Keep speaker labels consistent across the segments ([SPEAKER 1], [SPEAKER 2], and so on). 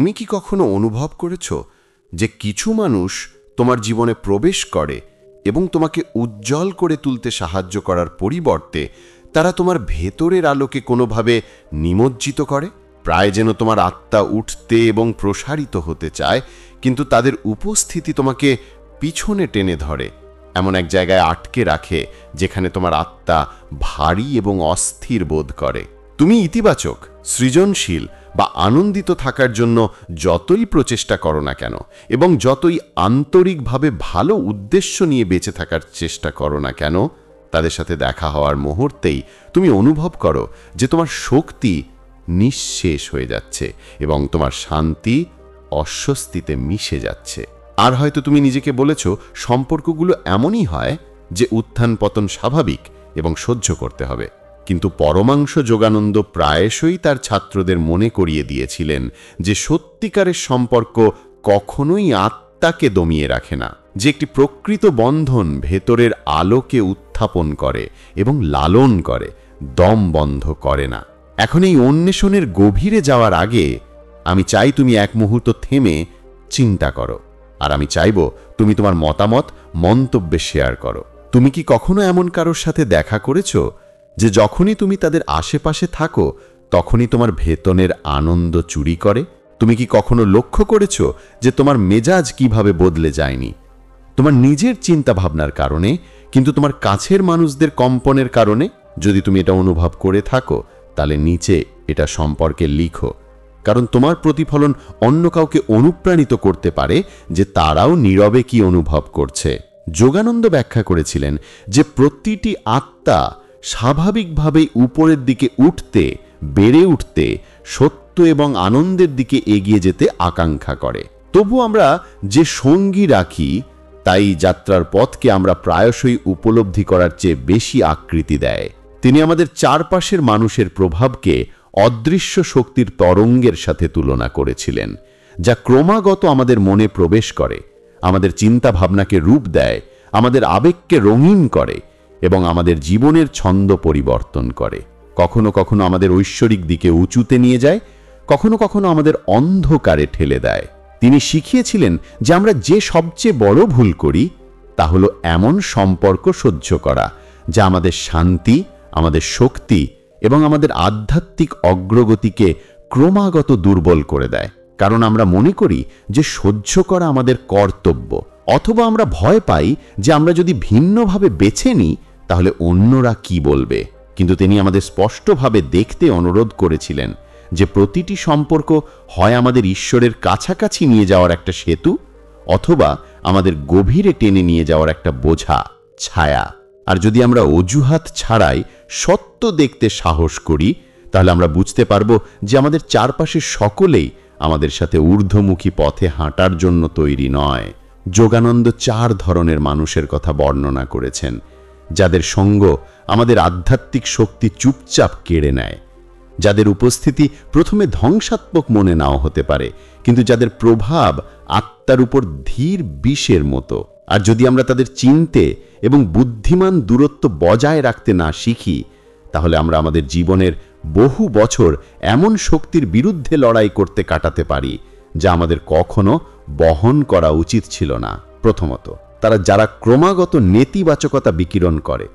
[SPEAKER 1] তুমি কি কখনো অনুভব করেছো যে কিছু মানুষ তোমার জীবনে প্রবেশ করে এবং তোমাকে উজ্জ্বল করে তুলতে সাহায্য করার পরিবর্তে তারা তোমার ভেতরের আলোকে কোনোভাবে নিমজ্জিত করে? প্রায় যেন তোমার আত্মা উঠতে এবং প্রসারিত হতে চায়, কিন্তু তাদের উপস্থিতি তোমাকে পিছনে টেনে ধরে, এমন এক জায়গায় আটকে রাখে যেখানে তোমার আত্মা ভারী এবং অস্থির বোধ করে। তুমি ইতিবাচক, সৃজনশীল বা আনন্দিত থাকার জন্য যতই প্রচেষ্টা করো না কেন এবং যতই আন্তরিকভাবে ভালো উদ্দেশ্য নিয়ে বেঁচে থাকার চেষ্টা করো না কেন, তাদের সাথে দেখা হওয়ার মুহূর্তেই তুমি অনুভব করো যে তোমার শক্তি নিঃশেষ হয়ে যাচ্ছে এবং তোমার শান্তি অস্বস্তিতে মিশে যাচ্ছে। আর হয়তো তুমি নিজেকে বলেছ, সম্পর্কগুলো এমনই হয় যে উত্থান পতন স্বাভাবিক এবং সহ্য করতে হবে। কিন্তু পরমাংশ যোগানন্দ প্রায়শই তার ছাত্রদের মনে করিয়ে দিয়েছিলেন যে সত্যিকারের সম্পর্ক কখনোই আত্মাকে দমিয়ে রাখে না, যে একটি প্রকৃত বন্ধন ভেতরের আলোকে উত্থাপন করে এবং লালন করে, দম বন্ধ করে না। এখন এই অন্বেষণের গভীরে যাওয়ার আগে আমি চাই তুমি এক মুহূর্ত থেমে চিন্তা করো, আর আমি চাইব তুমি তোমার মতামত মন্তব্যে শেয়ার করো। তুমি কি কখনো এমন কারোর সাথে দেখা করেছো যে যখনই তুমি তাদের আশেপাশে থাকো তখনই তোমার ভেতনের আনন্দ চুরি করে? তুমি কি কখনো লক্ষ্য করেছো যে তোমার মেজাজ কিভাবে বদলে যায়নি তোমার নিজের চিন্তা ভাবনার কারণে, কিন্তু তোমার কাছের মানুষদের কম্পনের কারণে? যদি তুমি এটা অনুভব করে থাকো তাহলে নিচে এটা সম্পর্কে লিখো, কারণ তোমার প্রতিফলন অন্য কাউকে অনুপ্রাণিত করতে পারে যে তারাও নীরবে কি অনুভব করছে। যোগানন্দ ব্যাখ্যা করেছিলেন যে প্রতিটি আত্মা স্বাভাবিকভাবেই উপরের দিকে উঠতে, বেড়ে উঠতে, সত্য এবং আনন্দের দিকে এগিয়ে যেতে আকাঙ্ক্ষা করে। তবু আমরা যে সঙ্গী রাখি তাই যাত্রার পথকে আমরা প্রায়শই উপলব্ধি করার চেয়ে বেশি আকৃতি দেয়। তিনি আমাদের চারপাশের মানুষের প্রভাবকে অদৃশ্য শক্তির তরঙ্গের সাথে তুলনা করেছিলেন, যা ক্রমাগত আমাদের মনে প্রবেশ করে, আমাদের চিন্তা ভাবনাকে রূপ দেয়, আমাদের আবেগকে রঙিন করে এবং আমাদের জীবনের ছন্দ পরিবর্তন করে। কখনো কখনো আমাদের ঐশ্বরিক দিকে উঁচুতে নিয়ে যায়, কখনো কখনো আমাদের অন্ধকারে ঠেলে দেয়। তিনি শিখিয়েছিলেন যে আমরা যে সবচেয়ে বড় ভুল করি তা হলো এমন সম্পর্ক সহ্য করা যা আমাদের শান্তি, আমাদের শক্তি এবং আমাদের আধ্যাত্মিক অগ্রগতিকে ক্রমাগত দুর্বল করে দেয়। কারণ আমরা মনে করি যে সহ্য করা আমাদের কর্তব্য, অথবা আমরা ভয় পাই যে আমরা যদি ভিন্নভাবে বেছে নিই তাহলে অন্যরা কি বলবে। কিন্তু তিনি আমাদের স্পষ্টভাবে দেখতে অনুরোধ করেছিলেন যে প্রতিটি সম্পর্ক হয় আমাদের ঈশ্বরের কাছাকাছি নিয়ে যাওয়ার একটা সেতু, অথবা আমাদের গভীরে টেনে নিয়ে যাওয়ার একটা বোঝা, ছায়া। আর যদি আমরা অজুহাত ছাড়াই সত্য দেখতে সাহস করি তাহলে আমরা বুঝতে পারবো যে আমাদের চারপাশের সকলেই আমাদের সাথে ঊর্ধ্বমুখী পথে হাঁটার জন্য তৈরি নয়। যোগানন্দ 4 ধরনের মানুষের কথা বর্ণনা করেছেন, যাদের সঙ্গ আমাদের আধ্যাত্মিক শক্তি চুপচাপ কেড়ে নেয়, যাদের উপস্থিতি প্রথমে ধ্বংসাত্মক মনে নাও হতে পারে, কিন্তু যাদের প্রভাব আত্মার উপর ধীর বিষের মতো। আর যদি আমরা তাদের চিনতে এবং বুদ্ধিমান দূরত্ব বজায় রাখতে না শিখি তাহলে আমরা আমাদের জীবনের বহু বছর এমন শক্তির বিরুদ্ধে লড়াই করতে কাটাতে পারি যা আমাদের কখনো বহন করা উচিত ছিল না। প্রথমত, যারা ক্রমাগত নেতিবাচকতা বিকিরণ করে,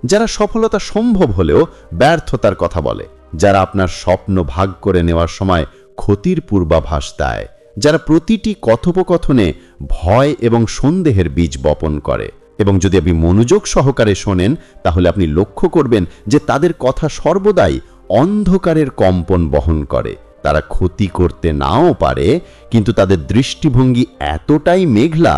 [SPEAKER 1] যারা সফলতা সম্ভব হলেও ব্যর্থতার কথা বলে, যারা আপনার স্বপ্ন ভাগ করে নেওয়ার সময় ক্ষতির পূর্বাভাস দেয়, যারা প্রতিটি কথোপকথনে ভয় এবং সন্দেহের বীজ বপন করে। এবং যদি আপনি মনোযোগ সহকারে শোনেন তাহলে আপনি লক্ষ্য করবেন যে তাদের কথা সর্বদাই অন্ধকারের কম্পন বহন করে। তারা ক্ষতি করতে নাও পারে, কিন্তু তাদের দৃষ্টিভঙ্গি এতটাই মেঘলা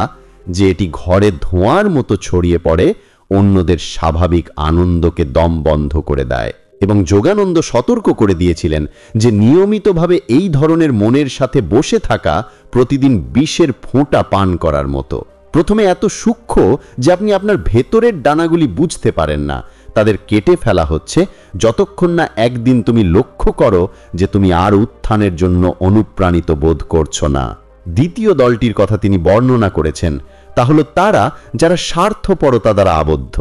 [SPEAKER 1] যে এটি ঘরে ধোঁয়ার মতো ছড়িয়ে পড়ে, অন্যদের স্বাভাবিক আনন্দকে দম বন্ধ করে দেয়। এবং যোগানন্দ সতর্ক করে দিয়েছিলেন যে নিয়মিতভাবে এই ধরনের মনের সাথে বসে থাকা প্রতিদিন বিষের ফোঁটা পান করার মতো। প্রথমে এত সূক্ষ্ম যে আপনি আপনার ভেতরের ডানাগুলি বুঝতে পারেন না, তাদের কেটে ফেলা হচ্ছে যতক্ষণ না একদিন তুমি লক্ষ্য করো যে তুমি আর উত্থানের জন্য অনুপ্রাণিত বোধ করছো না। দ্বিতীয় দলটির কথা তিনি বর্ণনা করেছেন, তা হলো তারা যারা স্বার্থপরতা দ্বারা আবদ্ধ,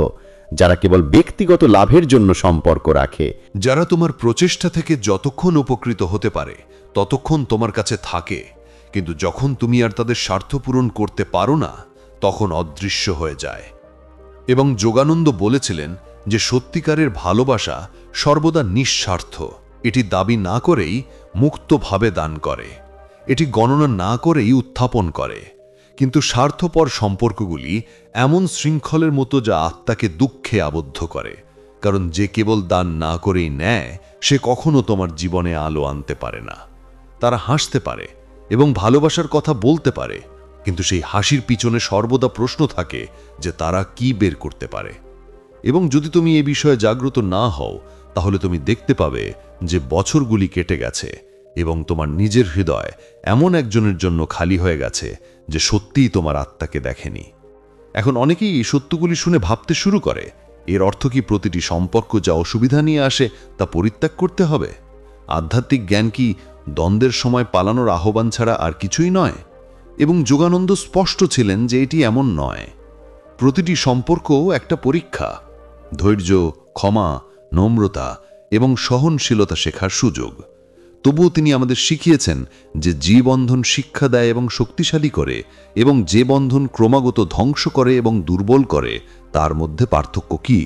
[SPEAKER 1] যারা কেবল ব্যক্তিগত লাভের জন্য সম্পর্ক রাখে,
[SPEAKER 2] যারা তোমার প্রচেষ্টা থেকে যতক্ষণ উপকৃত হতে পারে ততক্ষণ তোমার কাছে থাকে কিন্তু যখন তুমি আর তাদের স্বার্থ পূরণ করতে পারো না, তখন অদৃশ্য হয়ে যায়। এবং যোগানন্দ বলেছিলেন যে সত্যিকারের ভালোবাসা সর্বদা নিঃস্বার্থ। এটি দাবি না করেই মুক্তভাবে দান করে, এটি গণনা না করেই উত্থাপন করে। কিন্তু স্বার্থপর সম্পর্কগুলি এমন শৃঙ্খলের মতো যা আত্মাকে দুঃখে আবদ্ধ করে, কারণ যে কেবল দান না করেই নেয় সে কখনো তোমার জীবনে আলো আনতে পারে না। তারা হাসতে পারে এবং ভালোবাসার কথা বলতে পারে, কিন্তু সেই হাসির পিছনে সর্বদা প্রশ্ন থাকে যে তারা কি বের করতে পারে। এবং যদি তুমি এ বিষয়ে জাগ্রত না হও, তাহলে তুমি দেখতে পাবে যে বছরগুলি কেটে গেছে এবং তোমার নিজের হৃদয় এমন একজনের জন্য খালি হয়ে গেছে যে সত্যিই তোমার আত্মাকে দেখেনি। এখন অনেকেই এই সত্যগুলি শুনে ভাবতে শুরু করে, এর অর্থ কি প্রতিটি সম্পর্ক যা অসুবিধা নিয়ে আসে তা পরিত্যাগ করতে হবে? আধ্যাত্মিক জ্ঞান কি দ্বন্দ্বের সময় পালানোর আহ্বান ছাড়া আর কিছুই নয়? এবং যোগানন্দ স্পষ্ট ছিলেন যে এটি এমন নয়। প্রতিটি সম্পর্কও একটা পরীক্ষা, ধৈর্য, ক্ষমা, নম্রতা এবং সহনশীলতা শেখার সুযোগ। তবুও তিনি আমাদের শিখিয়েছেন যে যে বন্ধন শিক্ষা দেয় এবং শক্তিশালী করে, এবং যে বন্ধন ক্রমাগত ধ্বংস করে এবং দুর্বল করে, তার মধ্যে পার্থক্য কি?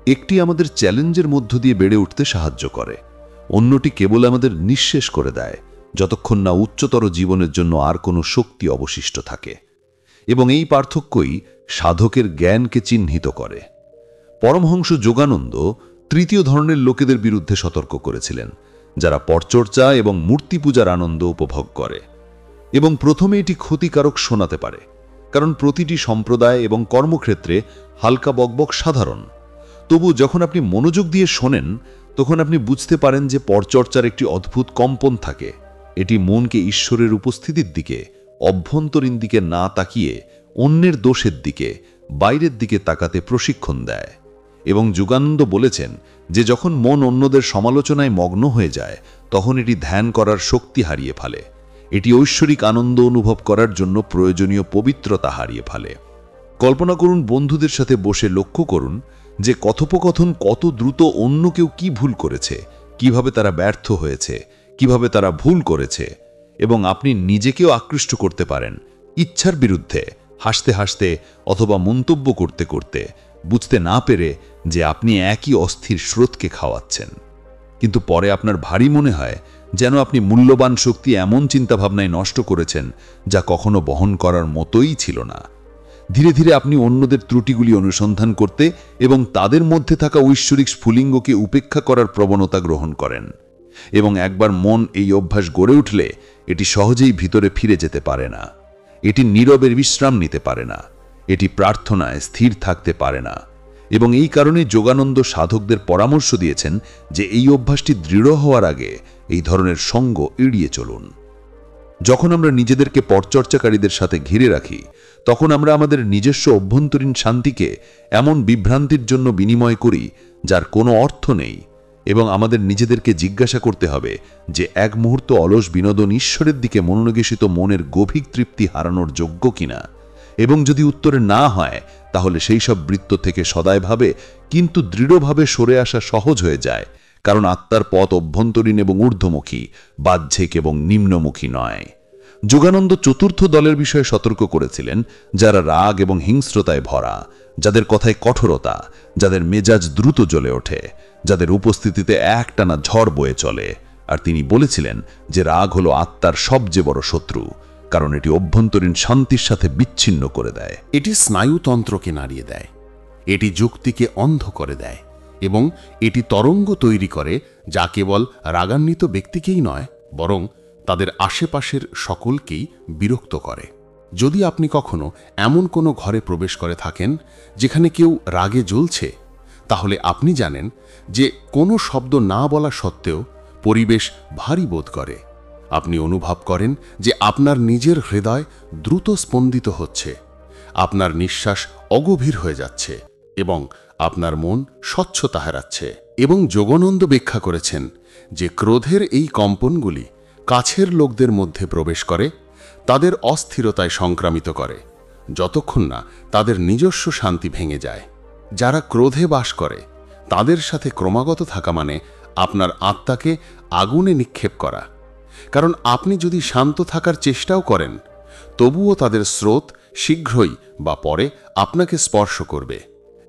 [SPEAKER 2] একটি আমাদের চ্যালেঞ্জের মধ্য দিয়ে বেড়ে উঠতে সাহায্য করে, অন্যটি কেবল আমাদের নিঃশেষ করে দেয় যতক্ষণ না উচ্চতর জীবনের জন্য আর কোনো শক্তি অবশিষ্ট থাকে। এবং এই পার্থক্যই সাধকের জ্ঞানকে চিহ্নিত করে। পরমহংস যোগানন্দ তৃতীয় ধরনের লোকেদের বিরুদ্ধে সতর্ক করেছিলেন, যারা পরচর্চা এবং মূর্তি পূজার আনন্দ উপভোগ করে। এবং প্রথমে এটি ক্ষতিকারক শোনাতে পারে, কারণ প্রতিটি সম্প্রদায় এবং কর্মক্ষেত্রে হালকা বকবক সাধারণ। তবু যখন আপনি মনোযোগ দিয়ে শোনেন, তখন আপনি বুঝতে পারেন যে পরচর্চার একটি অদ্ভুত কম্পন থাকে। এটি মনকে ঈশ্বরের উপস্থিতির দিকে, অভ্যন্তরীণ দিকে না তাকিয়ে অন্যের দোষের দিকে, বাইরের দিকে তাকাতে প্রশিক্ষণ দেয়। এবং যোগানন্দ বলেছেন যে যখন মন অন্যদের সমালোচনায় মগ্ন হয়ে যায়, তখন এটি ধ্যান করার শক্তি হারিয়ে ফেলে। এটি ঐশ্বরিক আনন্দ অনুভব করার জন্য প্রয়োজনীয় পবিত্রতা হারিয়ে ফেলে। কল্পনা করুন, বন্ধুদের সাথে বসে লক্ষ্য করুন যে কথোপকথন কত দ্রুত অন্য কেউ কি ভুল করেছে, কিভাবে তারা ব্যর্থ হয়েছে, কিভাবে তারা ভুল করেছে। এবং আপনি নিজেকেও আকৃষ্ট করতে পারেন ইচ্ছার বিরুদ্ধে, হাসতে হাসতে অথবা মন্তব্য করতে করতে, বুঝতে না পেরে যে আপনি একই অস্থির স্রোতকে খাওয়াচ্ছেন। কিন্তু পরে আপনার ভারী মনে হয় যেন আপনি মূল্যবান শক্তি এমন চিন্তাভাবনায় নষ্ট করেছেন যা কখনো বহন করার মতোই ছিল না। ধীরে ধীরে আপনি অন্যদের ত্রুটিগুলি অনুসন্ধান করতে এবং তাদের মধ্যে থাকা ঐশ্বরিক স্ফুলিঙ্গকে উপেক্ষা করার প্রবণতা গ্রহণ করেন। এবং একবার মন এই অভ্যাস গড়ে উঠলে এটি সহজেই ভিতরে ফিরে যেতে পারে না। এটি নীরবের বিশ্রাম নিতে পারে না, এটি প্রার্থনায় স্থির থাকতে পারে না। এবং এই কারণে যোগানন্দ সাধকদের পরামর্শ দিয়েছেন যে এই অভ্যাসটি দৃঢ় হওয়ার আগে এই ধরনের সঙ্গ এড়িয়ে চলুন। যখন আমরা নিজেদেরকে পরচর্চাকারীদের সাথে ঘিরে রাখি, তখন আমরা আমাদের নিজস্ব অভ্যন্তরীণ শান্তিকে এমন বিভ্রান্তির জন্য বিনিময় করি যার কোনো অর্থ নেই। এবং আমাদের নিজেদেরকে জিজ্ঞাসা করতে হবে যে এক মুহূর্ত অলস বিনোদন ঈশ্বরের দিকে মনোনিবেশিত মনের গভীর তৃপ্তি হারানোর যোগ্য কিনা। এবং যদি উত্তরে না হয়, তাহলে সেই সব বৃত্ত থেকে সদাইভাবে কিন্তু দৃঢ়ভাবে সরে আসা সহজ হয়ে যায়, কারণ আত্মার পথ অভ্যন্তরীণ এবং ঊর্ধ্বমুখী, বাহ্যিক এবং নিম্নমুখী নয়। যোগানন্দ চতুর্থ দলের বিষয়ে সতর্ক করেছিলেন, যারা রাগ এবং হিংস্রতায় ভরা, যাদের কথায় কঠোরতা, যাদের মেজাজ দ্রুত জ্বলে ওঠে, যাদের উপস্থিতিতে একটানা ঝড় বয়ে চলে। আর তিনি বলেছিলেন যে রাগ হলো আত্মার সবচেয়ে বড় শত্রু, কারণ এটি অভ্যন্তরীণ শান্তির সাথে বিচ্ছিন্ন করে দেয়।
[SPEAKER 1] এটি স্নায়ুতন্ত্রকে নাড়িয়ে দেয়, এটি যুক্তিকে অন্ধ করে দেয়, এবং এটি তরঙ্গ তৈরি করে যা কেবল রাগান্বিত ব্যক্তিকেই নয়, বরং তাদের আশেপাশের সকলকেই বিরক্ত করে। যদি আপনি কখনো এমন কোনো ঘরে প্রবেশ করে থাকেন যেখানে কেউ রাগে জ্বলছে, তাহলে আপনি জানেন যে কোনো শব্দ না বলা সত্ত্বেও পরিবেশ ভারী বোধ করে। আপনি অনুভব করেন যে আপনার নিজের হৃদয় দ্রুত স্পন্দিত হচ্ছে, আপনার নিঃশ্বাস অগভীর হয়ে যাচ্ছে এবং আপনার মন স্বচ্ছতা হারাচ্ছে। এবং যোগানন্দ ব্যাখ্যা করেছেন যে ক্রোধের এই কম্পনগুলি কাছের লোকদের মধ্যে প্রবেশ করে, তাদের অস্থিরতায় সংক্রামিত করে, যতক্ষণ না তাদের নিজস্ব শান্তি ভেঙে যায়। যারা ক্রোধে বাস করে তাদের সাথে ক্রমাগত থাকা মানে আপনার আত্মাকে আগুনে নিক্ষেপ করা। কারণ আপনি যদি শান্ত থাকার চেষ্টাও করেন, তবুও তাদের স্রোত শীঘ্রই বা পরে আপনাকে স্পর্শ করবে,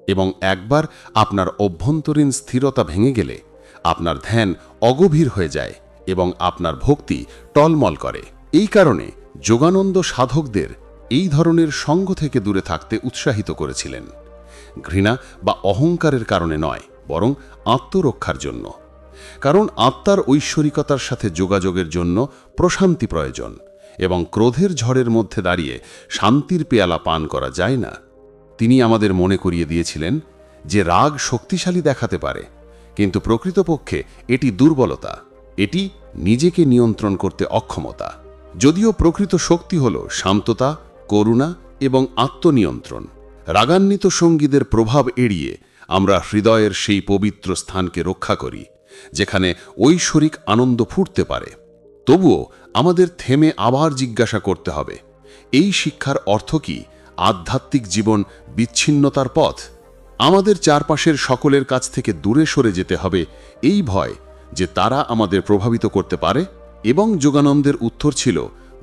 [SPEAKER 1] এবং একবার আপনার অভ্যন্তরীণ স্থিরতা ভেঙে গেলে আপনার ধ্যান অগভীর হয়ে যায় এবং আপনার ভক্তি টলমল করে। এই কারণে যোগানন্দ সাধকদের এই ধরনের সঙ্গ থেকে দূরে থাকতে উৎসাহিত করেছিলেন, ঘৃণা বা অহংকারের কারণে নয়, বরং আত্মরক্ষার জন্য। কারণ আত্মার ঐশ্বরিকতার সাথে যোগাযোগের জন্য প্রশান্তি প্রয়োজন, এবং ক্রোধের ঝড়ের মধ্যে দাঁড়িয়ে শান্তির পেয়ালা পান করা যায় না। তিনি আমাদের মনে করিয়ে দিয়েছিলেন যে রাগ শক্তিশালী দেখাতে পারে, কিন্তু প্রকৃতপক্ষে এটি দুর্বলতা, এটি নিজেকে নিয়ন্ত্রণ করতে অক্ষমতা। যদিও প্রকৃত শক্তি হল শান্ততা, করুণা এবং আত্মনিয়ন্ত্রণ। রাগান্বিত সঙ্গীদের প্রভাব এড়িয়ে আমরা হৃদয়ের সেই পবিত্র স্থানকে রক্ষা করি যেখানে ঐশ্বরিক আনন্দ ফুটতে পারে। তবুও আমাদের থেমে আবার জিজ্ঞাসা করতে হবে, এই শিক্ষার অর্থ কি আধ্যাত্মিক জীবন বিচ্ছিন্নতার পথ? আমাদের চারপাশের সকলের কাছ থেকে দূরে সরে যেতে হবে এই ভয় যে তারা আমাদের প্রভাবিত করতে পারে? এবং যোগানন্দের উত্তর ছিল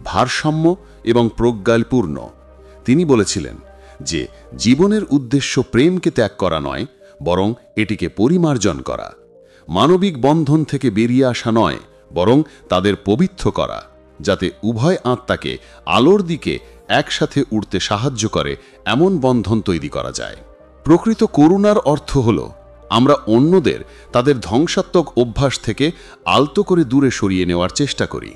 [SPEAKER 1] ভারসাম্য এবং প্রজ্ঞালপূর্ণ। তিনি বলেছিলেন যে জীবনের উদ্দেশ্য প্রেমকে ত্যাগ করা নয়, বরং এটিকে পরিমার্জন করা। মানবিক বন্ধন থেকে বেরিয়ে আসা নয়, বরং তাদের পবিত্র করা, যাতে উভয় আত্মাকে আলোর দিকে একসাথে উড়তে সাহায্য করে এমন বন্ধন তৈরি করা যায়। প্রকৃত করুণার অর্থ হল আমরা অন্যদের তাদের ধ্বংসাত্মক অভ্যাস থেকে আলতো করে দূরে সরিয়ে নেওয়ার চেষ্টা করি।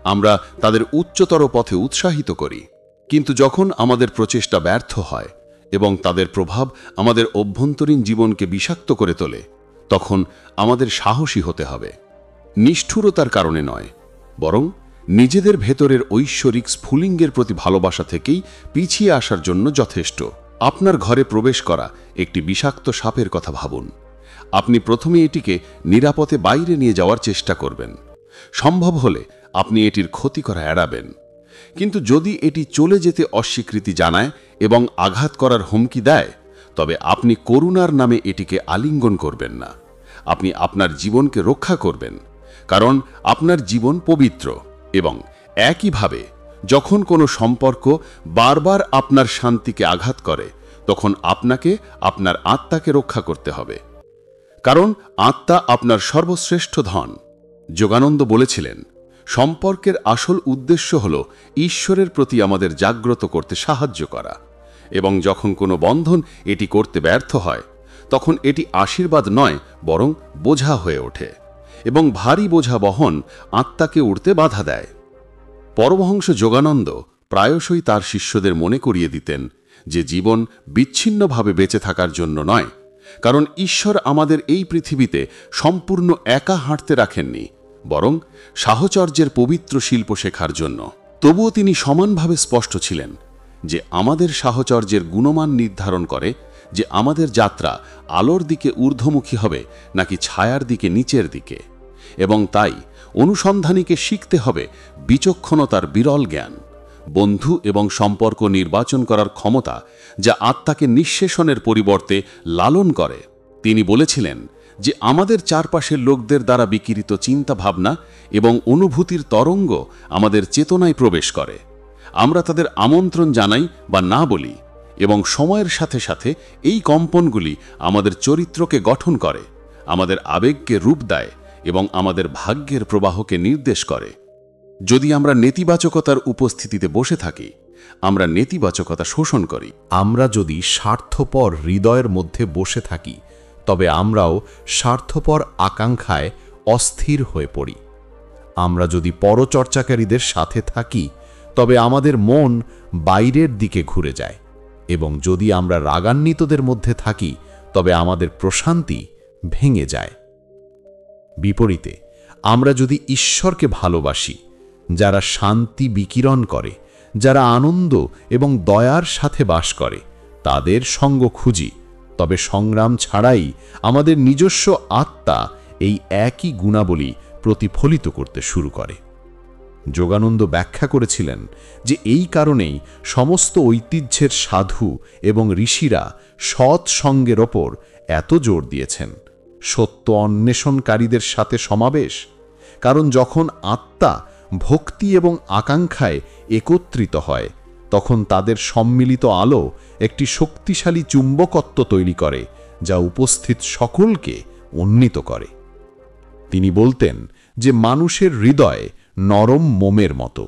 [SPEAKER 1] আমরা তাদের উচ্চতর পথে উৎসাহিত করি। কিন্তু যখন আমাদের প্রচেষ্টা ব্যর্থ হয় এবং তাদের প্রভাব আমাদের অভ্যন্তরীণ জীবনকে বিষাক্ত করে তোলে, তখন আমাদের সাহসী হতে হবে। নিষ্ঠুরতার কারণে নয়, বরং নিজেদের ভেতরের ঐশ্বরিক স্ফুলিঙ্গের প্রতি ভালোবাসা থেকেই পিছিয়ে আসার জন্য যথেষ্ট। আপনার ঘরে প্রবেশ করা একটি বিষাক্ত সাপের কথা ভাবুন। আপনি প্রথমে এটিকে নিরাপদে বাইরে নিয়ে যাওয়ার চেষ্টা করবেন। সম্ভব হলে আপনি এটির ক্ষতি করা এড়াবেন। কিন্তু যদি এটি চলে যেতে অস্বীকৃতি জানায় এবং আঘাত করার হুমকি দেয়, তবে আপনি করুণার নামে এটিকে আলিঙ্গন করবেন না। আপনি আপনার জীবনকে রক্ষা করবেন, কারণ আপনার জীবন পবিত্র। এবং একইভাবে যখন কোনো সম্পর্ক বারবার আপনার শান্তিকে আঘাত করে, তখন আপনাকে আপনার আত্মাকে রক্ষা করতে হবে, কারণ আত্মা আপনার সর্বশ্রেষ্ঠ ধন। যোগানন্দ বলেছিলেন, সম্পর্কের আসল উদ্দেশ্য হল ঈশ্বরের প্রতি আমাদের জাগ্রত করতে সাহায্য করা, এবং যখন কোনো বন্ধন এটি করতে ব্যর্থ হয়, তখন এটি আশীর্বাদ নয়, বরং বোঝা হয়ে ওঠে, এবং ভারী বোঝা বহন আত্মাকে উড়তে বাধা দেয়। পরমহংস যোগানন্দ প্রায়শই তার শিষ্যদের মনে করিয়ে দিতেন যে জীবন বিচ্ছিন্নভাবে বেঁচে থাকার জন্য নয়, কারণ ঈশ্বর আমাদের এই পৃথিবীতে সম্পূর্ণ একা হাঁটতে রাখেননি, বরং সাহচর্যের পবিত্র শিল্প শেখার জন্য। তবুও তিনি সমানভাবে স্পষ্ট ছিলেন যে আমাদের সাহচর্যের গুণমান নির্ধারণ করে যে আমাদের যাত্রা আলোর দিকে ঊর্ধ্বমুখী হবে নাকি ছায়ার দিকে নিচের দিকে, এবং তাই অনুসন্ধানীকে শিখতে হবে বিচক্ষণতার বিরল জ্ঞান, বন্ধু এবং সম্পর্ক নির্বাচন করার ক্ষমতা, যা আত্মাকে নিঃশেষণের পরিবর্তে লালন করে। তিনি বলেছিলেন যে আমাদের চারপাশের লোকদের দ্বারা বিকিরিত চিন্তাভাবনা এবং অনুভূতির তরঙ্গ আমাদের চেতনায় প্রবেশ করে। আমরা তাদের আমন্ত্রণ জানাই বা না বলি, এবং সময়ের সাথে সাথে এই কম্পনগুলি আমাদের চরিত্রকে গঠন করে, আমাদের আবেগকে রূপ দেয় এবং আমাদের ভাগ্যের প্রবাহকে নির্দেশ করে। যদি আমরা নেতিবাচকতার উপস্থিতিতে বসে থাকি, আমরা নেতিবাচকতা শোষণ করি।
[SPEAKER 3] আমরা যদি স্বার্থপর হৃদয়ের মধ্যে বসে থাকি, তবে আমরাও স্বার্থপর আকাঙ্ক্ষায় অস্থির হয়ে পড়ি। আমরা যদি পরচর্চাকারীদের সাথে থাকি, তবে আমাদের মন বাইরের দিকে ঘুরে যায়, এবং যদি আমরা রাগান্বিতদের মধ্যে থাকি, তবে আমাদের প্রশান্তি ভেঙে যায়। বিপরীতে, আমরা যদি ঈশ্বরকে ভালোবাসি, যারা শান্তি বিকিরণ করে, যারা আনন্দ এবং দয়ার সাথে বাস করে, তাদের সঙ্গ খুঁজি, তবে সংগ্রাম ছাড়াই আমাদের নিজস্ব আত্মা এই একই গুণাবলী প্রতিফলিত করতে শুরু করে। যোগানন্দ ব্যাখ্যা করেছিলেন যে এই কারণেই সমস্ত ঐতিহ্যের সাধু এবং ঋষিরা সৎ সঙ্গের ওপর এত জোর দিয়েছেন। সত্য অন্বেষণকারীদের সাথে সমাবেশ, কারণ যখন আত্মা ভক্তি এবং আকাঙ্ক্ষায় একত্রিত হয় তখন তাদের সম্মিলিত আলো একটি শক্তিশালী চুম্বকত্ব তৈরি করে যা উপস্থিত সকলকে উন্নীত করে। তিনি বলতেন যে মানুষের হৃদয় নরম মোমের মতো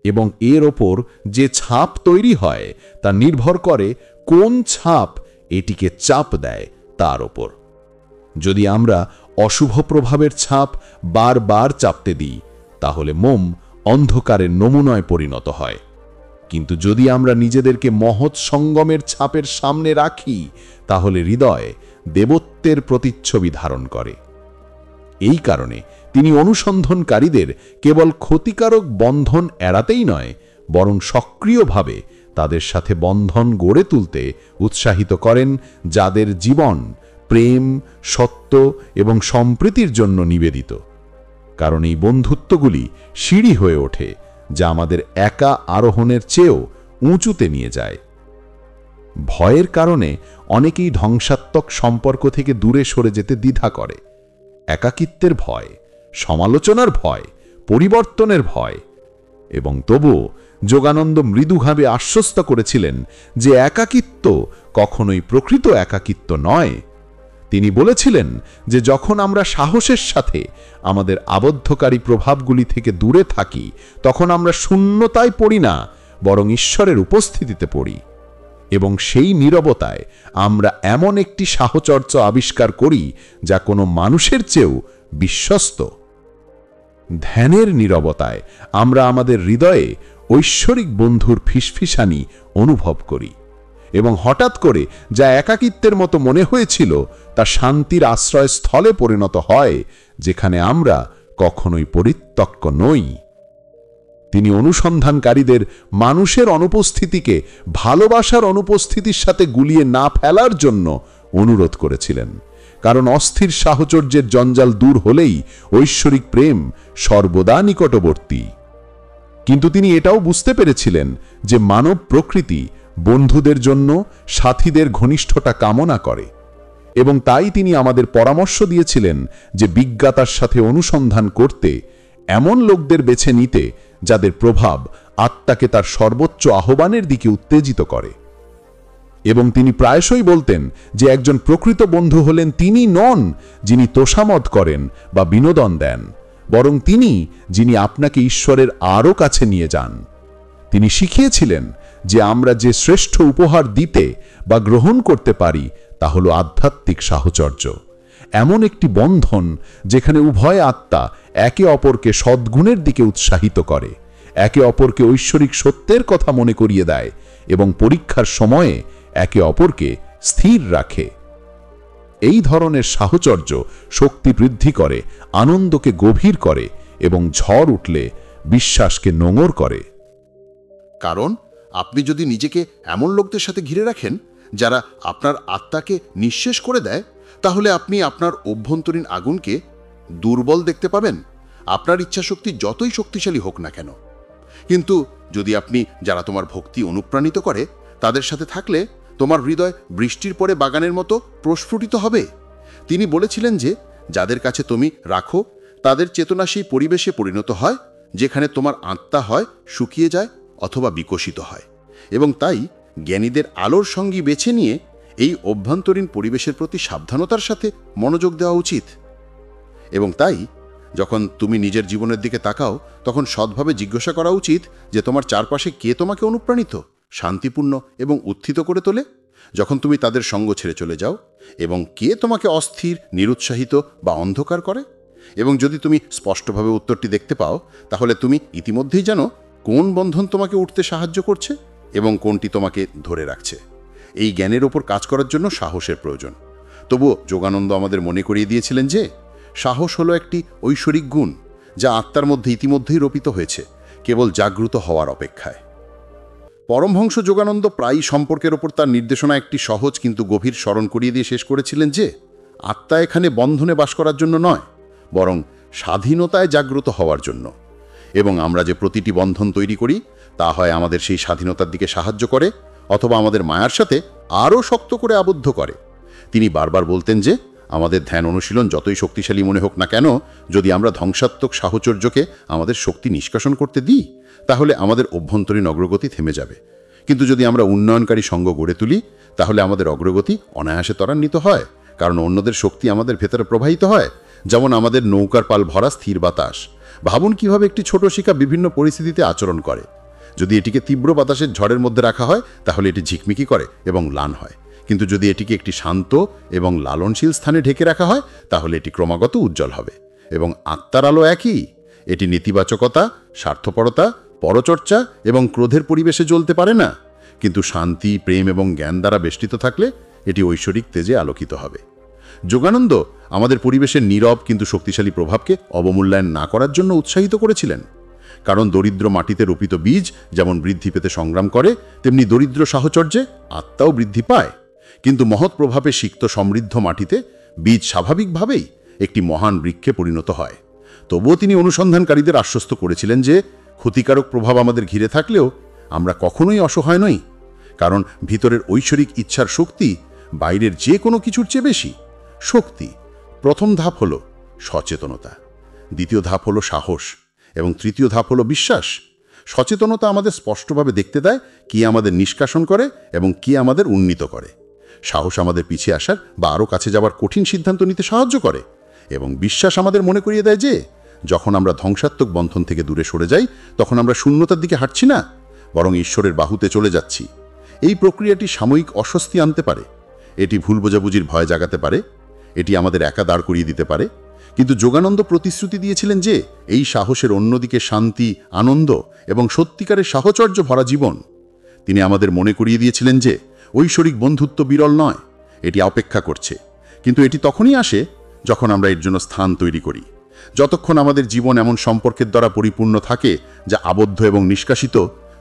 [SPEAKER 3] এবং এর ওপর যে ছাপ তৈরি হয় তা নির্ভর করে কোন ছাপ এটিকে চাপ দেয় তার ওপর। যদি আমরা অশুভ প্রভাবের ছাপ বারবার চাপতে দিই তাহলে মোম অন্ধকারের নমুনায় পরিণত হয়, কিন্তু যদি আমরা নিজেদেরকে মহৎ সঙ্গমের ছাপের সামনে রাখি তাহলে হৃদয় দেবত্বের প্রতিচ্ছবি ধারণ করে। এই কারণে তিনি অনুসন্ধানকারীদের কেবল ক্ষতিকারক বন্ধন এড়াতেই নয় বরং সক্রিয়ভাবে তাদের সাথে বন্ধন গড়ে তুলতে উৎসাহিত করেন, যাদের জীবন প্রেম, সত্য এবং সম্প্রীতির জন্য নিবেদিত। কারণ এই বন্ধুত্বগুলি সিঁড়ি হয়ে ওঠে যা আমাদের একা আরোহণের চেয়েও উঁচুতে নিয়ে যায়। ভয়ের কারণে অনেকেই ধ্বংসাত্মক সম্পর্ক থেকে দূরে সরে যেতে দ্বিধা করে। একাকিত্বের ভয়, সমালোচনার ভয়, পরিবর্তনের ভয়। এবং তবুও যোগানন্দ মৃদুভাবে আশ্বস্ত করেছিলেন যে একাকিত্ব কখনোই প্রকৃত একাকিত্ব নয়। তিনি বলেছিলেন যে যখন আমরা সাহসের সাথে আমাদের আবদ্ধকারী প্রভাবগুলি থেকে দূরে থাকি তখন আমরা শূন্যতায় পড়ি না, বরং ঈশ্বরের উপস্থিতিতে পড়ি। এবং সেই নীরবতায় আমরা এমন একটি সাহচর্য আবিষ্কার করি যা কোনো মানুষের চেয়েও বিশ্বস্ত। ধ্যানের নীরবতায় আমরা আমাদের হৃদয়ে ঐশ্বরিক বন্ধুর ফিসফিসানি অনুভব করি এবং হঠাৎ করে যা একাকিত্বের মতো মনে হয়েছিল তা শান্তির আশ্রয়স্থলে পরিণত হয়, যেখানে আমরা কখনোই পরিত্যক্ত নই। তিনি অনুসন্ধানকারীদের মানুষের অনুপস্থিতিকে ভালোবাসার অনুপস্থিতির সাথে গুলিয়ে না ফেলার জন্য অনুরোধ করেছিলেন, কারণ অস্থির সাহচর্যের জঞ্জাল দূর হলেই ঐশ্বরিক প্রেম সর্বদা নিকটবর্তী। কিন্তু তিনি এটাও বুঝতে পেরেছিলেন যে মানব প্রকৃতি বন্ধুদের জন্য সাথীদের ঘনিষ্ঠতা কামনা করে, এবং তাই তিনি আমাদের পরামর্শ দিয়েছিলেন যে বিজ্ঞতার সাথে অনুসন্ধান করতে, এমন লোকদের বেছে নিতে যাদের প্রভাব আত্মাকে তার সর্বোচ্চ আহ্বানের দিকে উত্তেজিত করে। এবং তিনি প্রায়শই বলতেন যে একজন প্রকৃত বন্ধু হলেন তিনি নন যিনি তোষামদ করেন বা বিনোদন দেন, বরং তিনি যিনি আপনাকে ঈশ্বরের আরও কাছে নিয়ে যান। তিনি শিখিয়েছিলেন যে আমরা যে শ্রেষ্ঠ উপহার দিতে বা গ্রহণ করতে পারি তা হল আধ্যাত্মিক সাহচর্য, এমন একটি বন্ধন যেখানে উভয় আত্মা একে অপরকে সদ্গুণের দিকে উৎসাহিত করে, একে অপরকে ঐশ্বরিক সত্যের কথা মনে করিয়ে দেয় এবং পরীক্ষার সময়ে একে অপরকে স্থির রাখে। এই ধরনের সাহচর্য শক্তি বৃদ্ধি করে, আনন্দকে গভীর করে এবং ঝড় উঠলে বিশ্বাসকে নোঙর করে।
[SPEAKER 1] কারণ আপনি যদি নিজেকে এমন লোকদের সাথে ঘিরে রাখেন যারা আপনার আত্মাকে নিঃশেষ করে দেয়, তাহলে আপনি আপনার অভ্যন্তরীণ আগুনকে দুর্বল দেখতে পাবেন, আপনার ইচ্ছাশক্তি যতই শক্তিশালী হোক না কেন। কিন্তু যদি আপনি যারা তোমার ভক্তি অনুপ্রাণিত করে তাদের সাথে থাকলে তোমার হৃদয় বৃষ্টির পরে বাগানের মতো প্রস্ফুটিত হবে। তিনি বলেছিলেন যে যাদের কাছে তুমি রাখো তাদের চেতনা সেই পরিবেশে পরিণত হয় যেখানে তোমার আত্মা হয় শুকিয়ে যায় অথবা বিকশিত হয়। এবং তাই জ্ঞানীদের আলোর সঙ্গী বেছে নিয়ে এই অভ্যন্তরীণ পরিবেশের প্রতি সাবধানতার সাথে মনোযোগ দেওয়া উচিত। এবং তাই যখন তুমি নিজের জীবনের দিকে তাকাও তখন সৎভাবে জিজ্ঞাসা করা উচিত যে তোমার চারপাশে কে তোমাকে অনুপ্রাণিত, শান্তিপূর্ণ এবং উত্থিত করে তোলে যখন তুমি তাদের সঙ্গ ছেড়ে চলে যাও, এবং কে তোমাকে অস্থির, নিরুৎসাহিত বা অন্ধকার করে। এবং যদি তুমি স্পষ্টভাবে উত্তরটি দেখতে পাও তাহলে তুমি ইতিমধ্যেই জানো কোন বন্ধন তোমাকে উঠতে সাহায্য করছে এবং কোনটি তোমাকে ধরে রাখছে। এই জ্ঞানের ওপর কাজ করার জন্য সাহসের প্রয়োজন। তবুও যোগানন্দ আমাদের মনে করিয়ে দিয়েছিলেন যে সাহস হলো একটি ঐশ্বরিক গুণ যা আত্মার মধ্যে ইতিমধ্যেই রোপিত হয়েছে, কেবল জাগ্রত হওয়ার অপেক্ষায়। পরমহংস যোগানন্দ প্রায়ই সম্পর্কের ওপর তার নির্দেশনা একটি সহজ কিন্তু গভীর স্মরণ করিয়ে দিয়ে শেষ করেছিলেন যে আত্মা এখানে বন্ধনে বাস করার জন্য নয়, বরং স্বাধীনতায় জাগ্রত হওয়ার জন্য। এবং আমরা যে প্রতিটি বন্ধন তৈরি করি তা হয় আমাদের সেই স্বাধীনতার দিকে সাহায্য করে অথবা আমাদের মায়ার সাথে আরও শক্ত করে আবদ্ধ করে। তিনি বারবার বলতেন যে
[SPEAKER 4] আমাদের ধ্যান অনুশীলন যতই শক্তিশালী মনে হোক না কেন, যদি আমরা ধ্বংসাত্মক সাহচর্যকে আমাদের শক্তি নিষ্কাশন করতে দিই, তাহলে আমাদের অভ্যন্তরীণ অগ্রগতি থেমে যাবে। কিন্তু যদি আমরা উন্নয়নকারী সঙ্গ গড়ে তুলি, তাহলে আমাদের অগ্রগতি অনায়াসে ত্বরান্বিত হয়, কারণ অন্যদের শক্তি আমাদের ভেতরে প্রবাহিত হয়, যেমন আমাদের নৌকার পাল ভরা স্থির বাতাস। ভাবুন কিভাবে একটি ছোট শিকা বিভিন্ন পরিস্থিতিতে আচরণ করে। যদি এটিকে তীব্র বাতাসের ঝড়ের মধ্যে রাখা হয়, তাহলে এটি ঝিকমিকি করে এবং ম্লান হয়। কিন্তু যদি এটিকে একটি শান্ত এবং লালনশীল স্থানে ঢেকে রাখা হয়, তাহলে এটি ক্রমাগত উজ্জ্বল হবে। এবং আত্মার আলো একই, এটি নেতিবাচকতা, স্বার্থপরতা, পরচর্চা এবং ক্রোধের পরিবেশে জ্বলতে পারে না, কিন্তু শান্তি, প্রেম এবং জ্ঞান দ্বারা বেষ্টিত থাকলে এটি ঐশ্বরিক তেজে আলোকিত হবে। যোগানন্দ আমাদের পরিবেশের নীরব কিন্তু শক্তিশালী প্রভাবকে অবমূল্যায়ন না করার জন্য উৎসাহিত করেছিলেন। কারণ দরিদ্র মাটিতে রোপিত বীজ যেমন বৃদ্ধি পেতে সংগ্রাম করে, তেমনি দরিদ্র সাহচর্যে আত্মাও বৃদ্ধি পায়। কিন্তু মহৎ প্রভাবে সিক্ত সমৃদ্ধ মাটিতে বীজ স্বাভাবিকভাবেই একটি মহান বৃক্ষে পরিণত হয়। তবুও তিনি অনুসন্ধানকারীদের আশ্বস্ত করেছিলেন যে ক্ষতিকারক প্রভাব আমাদের ঘিরে থাকলেও আমরা কখনোই অসহায় নই, কারণ ভিতরের ঐশ্বরিক ইচ্ছার শক্তি বাইরের যে কোনো কিছুর চেয়ে বেশি শক্তি। প্রথম ধাপ হল সচেতনতা, দ্বিতীয় ধাপ হল সাহস এবং তৃতীয় ধাপ হল বিশ্বাস। সচেতনতা আমাদের স্পষ্টভাবে দেখতে দেয় কি আমাদের নিষ্কাশন করে এবং কি আমাদের উন্নীত করে। সাহস আমাদের পিছিয়ে আসার বা আরও কাছে যাওয়ার কঠিন সিদ্ধান্ত নিতে সাহায্য করে এবং বিশ্বাস আমাদের মনে করিয়ে দেয় যে যখন আমরা ধ্বংসাত্মক বন্ধন থেকে দূরে সরে যাই, তখন আমরা শূন্যতার দিকে হাঁটছি না, বরং ঈশ্বরের বাহুতে চলে যাচ্ছি। এই প্রক্রিয়াটি সাময়িক অস্বস্তি আনতে পারে, এটি ভুল বোঝাবুঝির ভয় জাগাতে পারে, এটি আমাদের একা দাঁড় করিয়ে দিতে পারে, কিন্তু যোগানন্দ প্রতিশ্রুতি দিয়েছিলেন যে এই সাহসের অন্যদিকে শান্তি, আনন্দ এবং সত্যিকারের সাহচর্য ভরা জীবন। তিনি আমাদের মনে করিয়ে দিয়েছিলেন যে ঐশ্বরিক বন্ধুত্ব বিরল নয়, এটি অপেক্ষা করছে, কিন্তু এটি তখনই আসে যখন আমরা এর জন্য স্থান তৈরি করি। যতক্ষণ আমাদের জীবন এমন সম্পর্কের দ্বারা পরিপূর্ণ থাকে যা আবদ্ধ এবং নিষ্কাশিত,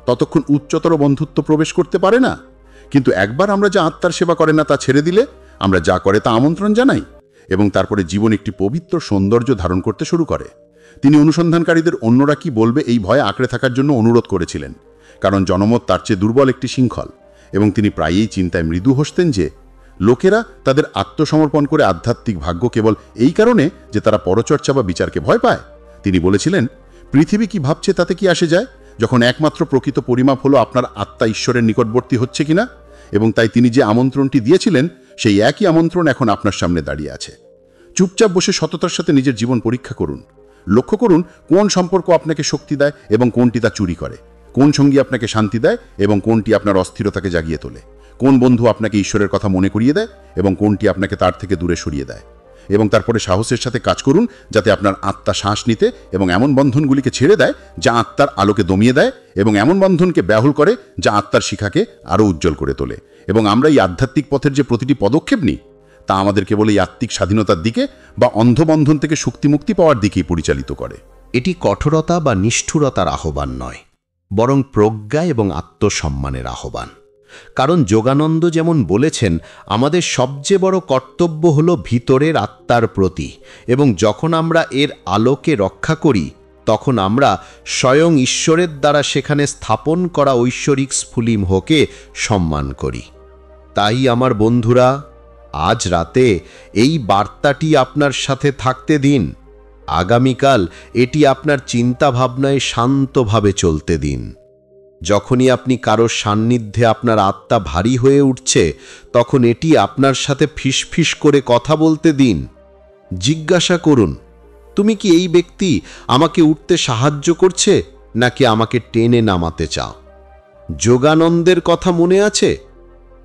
[SPEAKER 4] ততক্ষণ উচ্চতর বন্ধুত্ব প্রবেশ করতে পারে না। কিন্তু একবার আমরা যা আত্মার সেবা করে না তা ছেড়ে দিলে, আমরা যা করে তা আমন্ত্রণ জানাই এবং তারপরে জীবন একটি পবিত্র সৌন্দর্য ধারণ করতে শুরু করে। তিনি অনুসন্ধানকারীদের অন্যরা কি বলবে এই ভয়ে আঁকড়ে থাকার জন্য অনুরোধ করেছিলেন, কারণ জনমত তার চেয়ে দুর্বল একটি শৃঙ্খল, এবং তিনি প্রায়ই চিন্তায় মৃদু হাসতেন যে লোকেরা তাদের আত্মসমর্পণ করে আধ্যাত্মিক ভাগ্য কেবল এই কারণে যে তারা পরচর্চা বা বিচারকে ভয় পায়। তিনি বলেছিলেন, পৃথিবী কি ভাবছে তাতে কি আসে যায়, যখন একমাত্র প্রকৃত পরিমাপ হলো আপনার আত্মা ঈশ্বরের নিকটবর্তী হচ্ছে কিনা। এবং তাই তিনি যে আমন্ত্রণটি দিয়েছিলেন, সেই একই আমন্ত্রণ এখন আপনার সামনে দাঁড়িয়ে আছে। চুপচাপ বসে সততার সাথে নিজের জীবন পরীক্ষা করুন। লক্ষ্য করুন কোন সম্পর্ক আপনাকে শক্তি দেয় এবং কোনটি তা চুরি করে, কোন সঙ্গী আপনাকে শান্তি দেয় এবং কোনটি আপনার অস্থিরতাকে জাগিয়ে তোলে, কোন বন্ধু আপনাকে ঈশ্বরের কথা মনে করিয়ে দেয় এবং কোনটি আপনাকে তার থেকে দূরে সরিয়ে দেয়। এবং তারপরে সাহসের সাথে কাজ করুন যাতে আপনার আত্মা শ্বাস নিতে এবং এমন বন্ধনগুলিকে ছেড়ে দেয় যা আত্মার আলোকে দমিয়ে দেয়, এবং এমন বন্ধনকে ব্যাহুল করে যা আত্মার শিখাকে আরও উজ্জ্বল করে তোলে। এবং আমরা এই আধ্যাত্মিক পথের যে প্রতিটি পদক্ষেপ নিই, তা আমাদের কেবল এই আত্মিক স্বাধীনতার দিকে বা অন্ধবন্ধন থেকে শক্তিমুক্তি পাওয়ার দিকেই পরিচালিত করে।
[SPEAKER 3] এটি কঠোরতা বা নিষ্ঠুরতার আহ্বান নয়, বরং প্রজ্ঞা এবং আত্মসম্মানের আহ্বান। কারণ যোগানন্দ যেমন বলেছেন, আমাদের সবচেয়ে বড় কর্তব্য হল ভিতরের আত্মার প্রতি, এবং যখন আমরা এর আলোকে রক্ষা করি, তখন আমরা স্বয়ং ঈশ্বরের দ্বারা সেখানে স্থাপন করা ঐশ্বরিক স্ফুলিঙ্গকে সম্মান করি। তাই আমার বন্ধুরা, আজ রাতে এই বার্তাটি আপনার সাথে থাকতে দিন। আগামীকাল এটি আপনার চিন্তাভাবনায় শান্তভাবে চলতে দিন। যখনই আপনি কারোর সান্নিধ্যে আপনার আত্মা ভারী হয়ে উঠছে, তখন এটি আপনার সাথে ফিসফিস করে কথা বলতে দিন। জিজ্ঞাসা করুন, তুমি কি এই ব্যক্তি আমাকে উঠতে সাহায্য করছে নাকি আমাকে টেনে নামাতে চাও? যোগানন্দের কথা মনে আছে?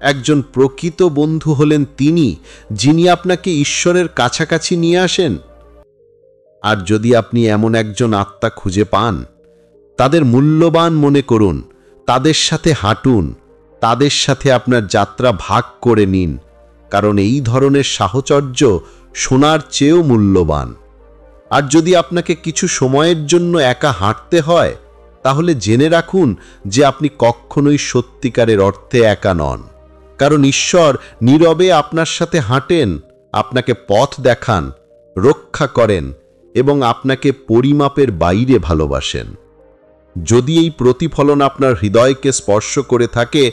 [SPEAKER 3] একজন প্রকৃত বন্ধু হলেন তিনি, যিনি আপনাকে ঈশ্বরের কাছাকাছি নিয়ে আসেন। আর যদি আপনি এমন একজন আত্মা খুঁজে পান, তাদের মূল্যবান মনে করুন, তাদের সাথে হাঁটুন, তাদের সাথে আপনার যাত্রা ভাগ করে নিন, কারণ এই ধরনের সাহচর্য সোনার চেয়েও মূল্যবান। আর যদি আপনাকে কিছু সময়ের জন্য একা হাঁটতে হয়, তাহলে জেনে রাখুন যে আপনি কখনোই সত্যিকারের অর্থে একা নন, কারণ ঈশ্বর নীরবে আপনার সাথে হাঁটেন, আপনাকে পথ দেখান, রক্ষা করেন এবং আপনাকে পরিমাপের বাইরে ভালোবাসেন। যদি এই প্রতিফলন আপনার হৃদয়কে স্পর্শ করে থাকে,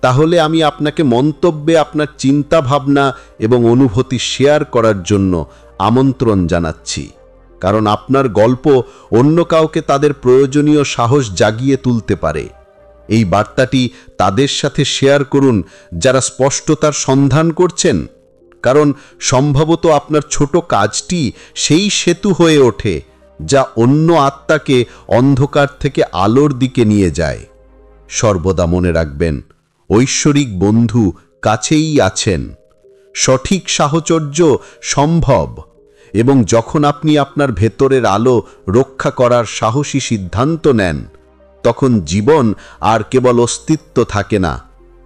[SPEAKER 3] তাহলে আমি আপনাকে মন্তব্যে আপনার চিন্তা ভাবনা এবং অনুভূতি শেয়ার করার জন্য আমন্ত্রণ জানাচ্ছি, কারণ আপনার গল্প অন্য কাউকে তাদের প্রয়োজনীয় সাহস জাগিয়ে তুলতে পারে। এই বার্তাটি তাদের সাথে শেয়ার করুন যারা স্পষ্টতার সন্ধান করছেন, কারণ সম্ভবত আপনার ছোট কাজটি সেই সেতু হয়ে ওঠে যা অন্য আত্মাকে অন্ধকার থেকে আলোর দিকে নিয়ে যায়। সর্বদা মনে রাখবেন, ঐশ্বরিক বন্ধু কাছেই আছেন। সঠিক সাহচর্য সম্ভব, এবং যখন আপনি আপনার ভেতরের আলো রক্ষা করার সাহসী সিদ্ধান্ত নেন, তখন জীবন আর কেবল অস্তিত্ব থাকে না,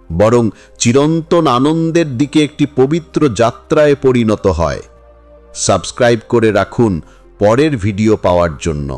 [SPEAKER 3] বরং চিরন্তন আনন্দের দিকে একটি পবিত্র যাত্রায় পরিণত হয়। সাবস্ক্রাইব করে রাখুন পরের ভিডিও পাওয়ার জন্য।